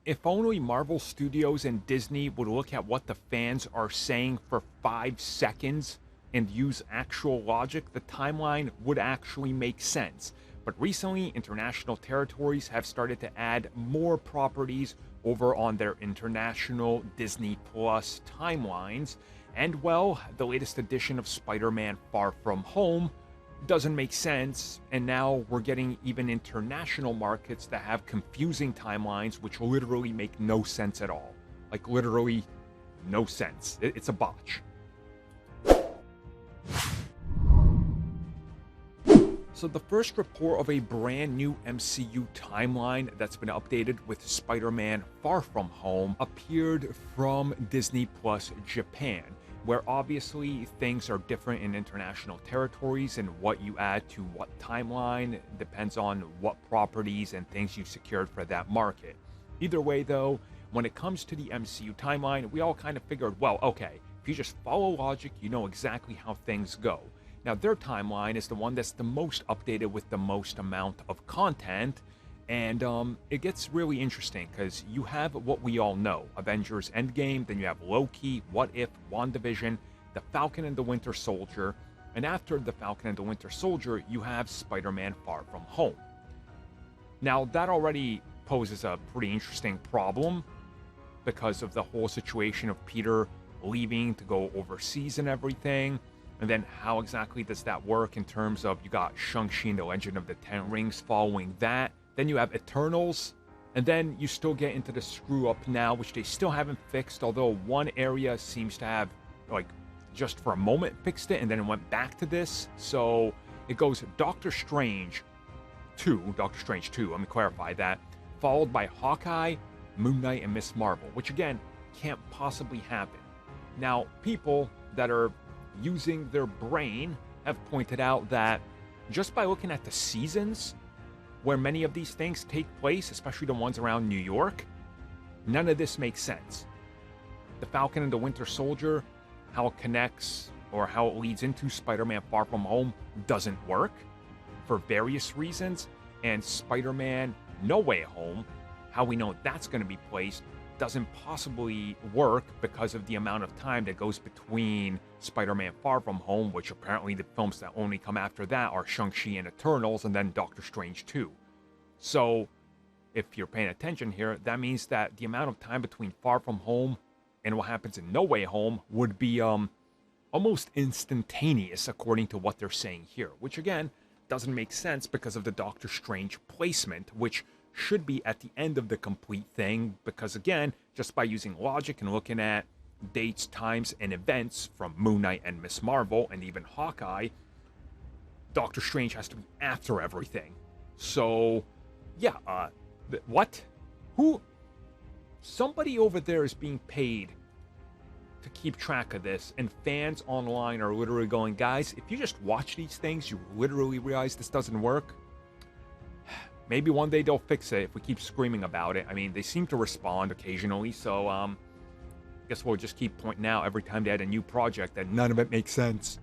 If only Marvel Studios and Disney would look at what the fans are saying for 5 seconds and use actual logic, the timeline would actually make sense. But recently, international territories have started to add more properties over on their international Disney Plus timelines. And well, the latest edition of Spider-Man Far From Home doesn't make sense, and now we're getting even international markets that have confusing timelines which literally make no sense at all. Like, literally no sense. It's a botch. So the first report of a brand new MCU timeline that's been updated with Spider-Man Far From Home appeared from Disney Plus Japan, where obviously things are different in international territories, and what you add to what timeline depends on what properties and things you've secured for that market. Either way though, when it comes to the MCU timeline, we all kind of figured, well, okay, if you just follow logic, you know exactly how things go. Now their timeline is the one that's the most updated with the most amount of content, and it gets really interesting because you have what we all know: Avengers Endgame, then you have Loki, What If, WandaVision, The Falcon and the Winter Soldier, and after The Falcon and the Winter Soldier, you have Spider-Man Far From Home. Now that already poses a pretty interesting problem because of the whole situation of Peter leaving to go overseas and everything. And then how exactly does that work in terms of, you got Shang-Chi and the Legend of the Ten Rings following that. Then you have Eternals, and then you still get into the screw up now, which they still haven't fixed, although one area seems to have, like, just for a moment fixed it, and then it went back to this. So it goes Doctor Strange 2, let me clarify that, followed by Hawkeye, Moon Knight, and Ms. Marvel, which again, can't possibly happen. Now, people that are using their brain have pointed out that just by looking at the seasons where many of these things take place, especially the ones around New York, none of this makes sense. The Falcon and the Winter Soldier, how it connects or how it leads into Spider-Man Far From Home doesn't work for various reasons, and Spider-Man No Way Home, how we know that's going to be placed, doesn't possibly work because of the amount of time that goes between Spider-Man Far From Home, which apparently the films that only come after that are Shang-Chi and Eternals, and then Doctor Strange 2. So, if you're paying attention here, that means that the amount of time between Far From Home and what happens in No Way Home would be almost instantaneous, according to what they're saying here, which again doesn't make sense because of the Doctor Strange placement, which should be at the end of the complete thing, because again, just by using logic and looking at dates, times, and events from Moon Knight and Ms. Marvel, and even Hawkeye, Doctor Strange has to be after everything. So, yeah, what? Who? Somebody over there is being paid to keep track of this, and fans online are literally going, guys, if you just watch these things, you literally realize this doesn't work. Maybe one day they'll fix it if we keep screaming about it. I mean, they seem to respond occasionally, so I guess we'll just keep pointing out every time they add a new project that none of it makes sense.